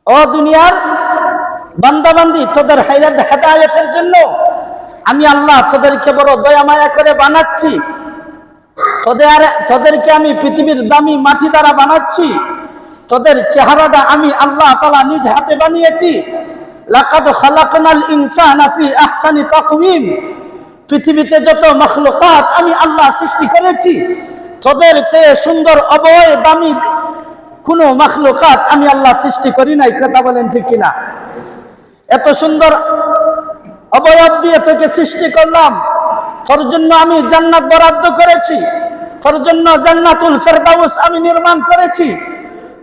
ও দুনিয়ার বান্দাবান্দি, তোদের হেদায়েতের জন্য আমি আল্লাহ তোদেরকে বড় দয়া মায়া করে বানাচ্ছি। তোদেরকে আমি পৃথিবীর দামি মাটি দ্বারা বানাচ্ছি। তোদের চেহারাটা আমি আল্লাহ তাআলা নিজ হাতে বানিয়েছি। লাকাদ খালাকনাল ইনসানা ফি আহসানি তাকওয়িম। পৃথিবীতে যত মাখলুকাত আমি আল্লাহ সৃষ্টি করেছি, তোদের চেয়ে সুন্দর অবয়ব দামি কোনো মাখলুকাত আমি আল্লাহ সৃষ্টি করি নাই। কথা বলেন ঠিক কিনা? এত সুন্দর অবয়ব দিয়ে তোকে সৃষ্টি করলাম, তোর জন্য আমি জান্নাত বরাদ্দ করেছি, তোর জন্য জান্নাতুল ফেরদাউস আমি নির্মাণ করেছি,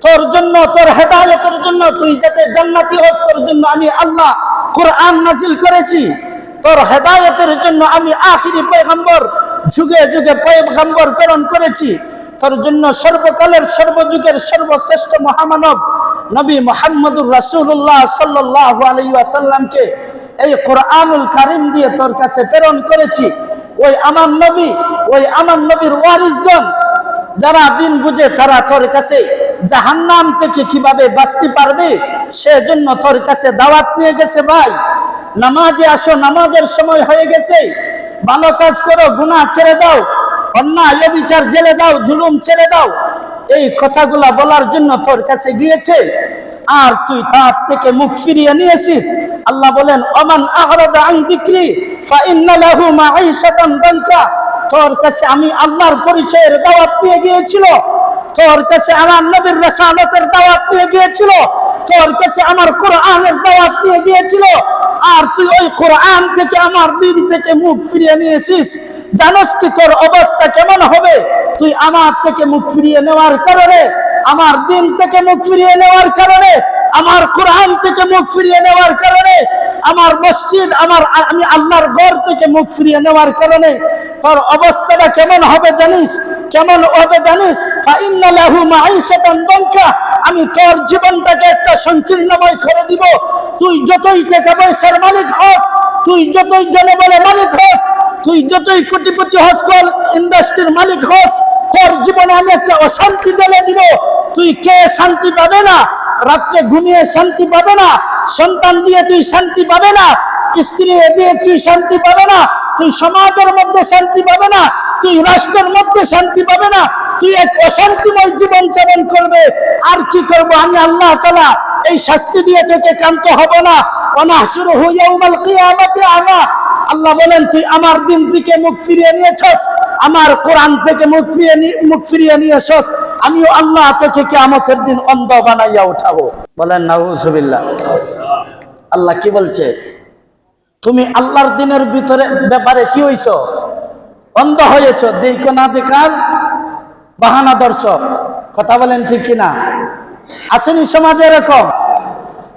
তোর জন্য, তোর হেদায়েতের জন্য, তুই যাতে জান্নাতি হস তোর জন্য আমি আল্লাহ কোরআন নাজিল করেছি। তোর হেদায়েতের জন্য আমি আখিরি পয়গম্বর, যুগে যুগে পয়গম্বর প্রেরণ করেছি। তোর জন্য সর্বকালের সর্বযুগের সর্বশ্রেষ্ঠ মহামানব নবী মুহাম্মদুর রাসূলুল্লাহ সাল্লাল্লাহু আলাইহি ওয়াসাল্লামকে এই কোরআনুল কারীম দিয়ে তোর কাছে প্রেরণ করেছি। ওই আমার নবী, ওই আমার নবীর ওয়ারিসগণ যারা দিন বুঝে তারা তোর কাছে জাহান্নাম থেকে কিভাবে বাঁচতে পারবে সেজন্য তোর কাছে দাওয়াত নিয়ে গেছে। ভাই, নামাজে আসো, নামাজের সময় হয়ে গেছে, ভালো কাজ করো, গুনাহ ছেড়ে দাও, অন্যায় বিচার জেলে দাও, জুলুম ছেড়ে দাও, এই কথাগুলা বলার জন্য তোর কাছে গিয়েছে। আর তুই তার থেকে মুখ ফিরিয়ে নিয়েছিস। আল্লাহ বলেন, ওমান আ'রাদা আন যিকরি ফাইন্না লাহু মাঈশাতান দানকা। তোর কাছে আমি আল্লাহর পরিচয়ের দাওয়াত দিয়ে গিয়েছিল, তোর কাছে আমার নবীর রিসালাতের দাওয়াত দিয়ে গিয়েছিল, তোর কাছে আমার কোরআনের দাওয়াত দিয়ে গিয়েছিল, আর তুই ওই কোরআন থেকে আমার দিন থেকে মুখ ফিরিয়ে নিয়েছিস। জানোস কি তোর অবস্থা কেমন হবে? তুই আমার থেকে মুখ ফিরিয়ে নেওয়ার কারণে, আমার দিন থেকে মুখ ফিরিয়ে নেওয়ার কারণে, আমার কোরআন থেকে মুখ ফিরিয়ে নেওয়ার কারণে, আমার মসজিদ, আমি আল্লাহর ঘর থেকে মুখ ফিরিয়ে নেওয়ার কারণে তোর অবস্থাটা কেমন হবে জানিস? কেমন হবে জানিস? ফাইন্না লাহু মাঈশাতান দানকা। আমি তোর জীবনটাকে একটা সংকীর্ণময় করে দিব। তুই যতই টাকা পয়সার মালিক হস, তুই যতই জনবলের মালিক হস, তুই যতই কোটিপতি হস, ইন্ডাস্ট্রির মালিক হস, তোর জীবনে আমি একটা অশান্তি ঢেলে দিব। তুই কে শান্তি পাবে না, রাত্রে ঘুমিয়ে শান্তি পাবে না, সন্তান দিয়ে তুই শান্তি পাবে না, স্ত্রী দিয়ে তুই শান্তি পাবে না, তুই সমাজের মধ্যে শান্তি পাবে না, তুই রাষ্ট্রের মধ্যে শান্তি পাবে না, তুই এক অশান্তিময় জীবন যাপন করবে। আর কি করব আমি আল্লাহ তাআলা? এই শাস্তি দিয়ে তোকে ক্ষান্ত হব না। ওয়ানাহশুরুহু ইয়াউমাল কিয়ামাতি আমা। আল্লাহ বলেন, তুই আমার দিন থেকে মুখ ফিরিয়ে নিয়েছস, আমার কোরআন থেকে মুখ ফিরিয়ে নিয়েছস, আমিও আল্লাহ তোকে কিয়ামতের দিন অন্ধ বানাইয়া উঠাবো। বলেন নাউজুবিল্লাহ। আল্লাহ কি বলছে? তুমি আল্লাহর দিনের ভিতরে ব্যাপারে কি হইছো? অন্ধ হয়েছ, দেখো না দেখার বাহানা দর্শক। কথা বলেন ঠিক কিনা? আসেনি সমাজে এরকম?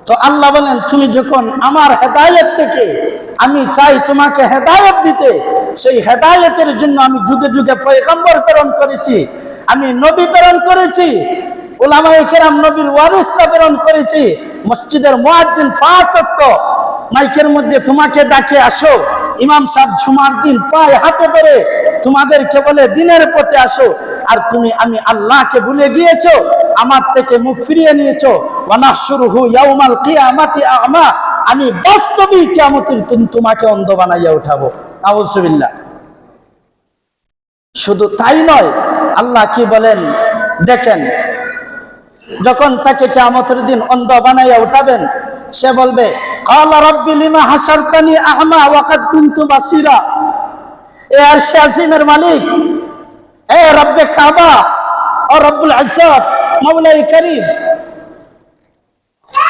তো আল্লাহ বলেন, তুমি যখন আমার হেদায়েত থেকে, আমি চাই তোমাকে হেদায়েত দিতে, সেই হেদায়েতের জন্য আমি যুগে যুগে পয়গম্বর প্রেরণ করেছি, আমি নবী প্রেরণ করেছি, উলামায়ে কেরাম নবীর ওয়ারিসরা প্রেরণ করেছি, মসজিদের মুয়াজ্জিন 5 ওয়াক্ত মাইকের মধ্যে তোমাকে ডাকে আসো, ইমাম সাহেব জুমার দিন পায়ে হাতে ধরে তোমাদেরকে বলে দিনের পথে আসো, আর তুমি আমি আল্লাহকে ভুলে গিয়েছো, আমার থেকে মুখ ফিরিয়ে নিয়েছো। ওয়ানাহশুরুহু ইয়াউমাল কিয়ামাতি আমা। আমি বাস্তবিক কিয়ামতের দিন তোমাকে অন্ধ বানাইয়া উঠাবো। নাউজুবিল্লাহ। শুধু তাই নয়, আল্লাহ কি বলেন দেখেন, যখন তাকে কিয়ামতের দিন অন্ধ বানাইয়া উঠাবেন, সে বলবে, ক্বালা রাব্বি লিমা হাসারতানি আ'মা ওয়া কাদ কুনতু বাসীরা। এ আরশে আজিমের মালিক, এ রব্বে কাবা ও রব্বুল ইজ্জত, মাওলাই করিম,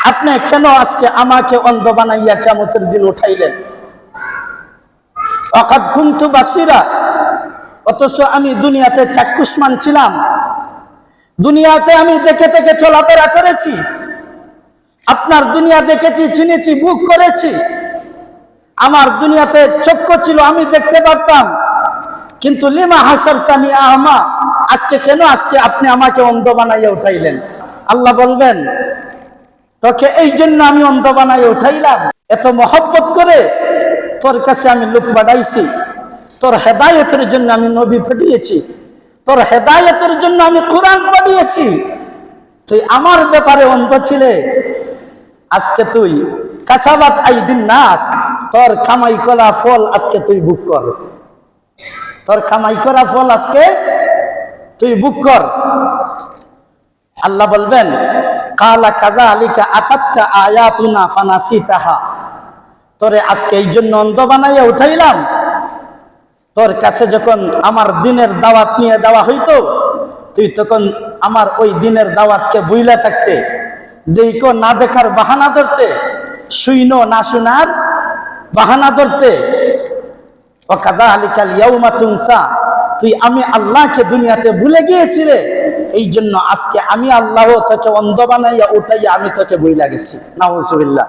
আপনি কেন আজকে আমাকে অন্ধ বানাইয়া কিয়ামতের দিন উঠাইলেন? ওয়া কাদ কুনতু বাসীরা, অথচ আমি দুনিয়াতে চাক্ষুষ্মান ছিলাম, দুনিয়াতে আমি দেখে দেখে চলাফেরা করেছি, আপনার দুনিয়া দেখেছি, চিনেছি, বুক করেছি, আমার দুনিয়াতে চক্ষু ছিল, আমি দেখতে পারতাম, কিন্তু লিমা হাসারতানি আ'মা, আজকে কেন আজকে আপনি আমাকে অন্ধ বানাইয়া উঠাইলেন? আল্লাহ বলবেন, তোকে এই জন্য আমি অন্ধ বানাইয়া উঠাইলাম, এত মহব্বত করে তোর কাছে আমি লোক পাঠাইছি, তোর হেদায়েতের জন্য আমি নবী পাঠিয়েছি, তোর হেদায়েতের জন্য আমি কোরআন পাঠিয়েছি, তুই আমার ব্যাপারে অন্ধ ছিলে, আজকে তুই কাসাবাত আইদিন নাস, তোর কামাই করা ফল আজকে তুই বুক কর, তোর কামাই করা ফল আজকে তুই বুক কর। আল্লাহ বলবেন কালা কাযালিকা আতাতকা আয়াতুনা ফানাসিতাহা, তোরে আজকে এই জন্য অন্ধ বানাইয়া উঠাইলাম, তোর কাছে যখন আমার দিনের দাওয়াত নিয়ে যাওয়া হইতো তুই তখন আমার ওই দিনের দাওয়াতকে বুইলা থাকতে, দেখো না দেখার বাহানা ধরতে, শুইনো না শোনার বাহানা ধরতে। ওয়াকাযালিকাল ইয়াউমা তুনসা, তুই আমি আল্লাহকে দুনিয়াতে ভুলে গিয়েছিলে, এই জন্য আজকে আমি আল্লাহ তোকে অন্ধ বানাইয়া উঠাইয়া আমি তোকে বইলা গেছি। নাউজুবিল্লাহ।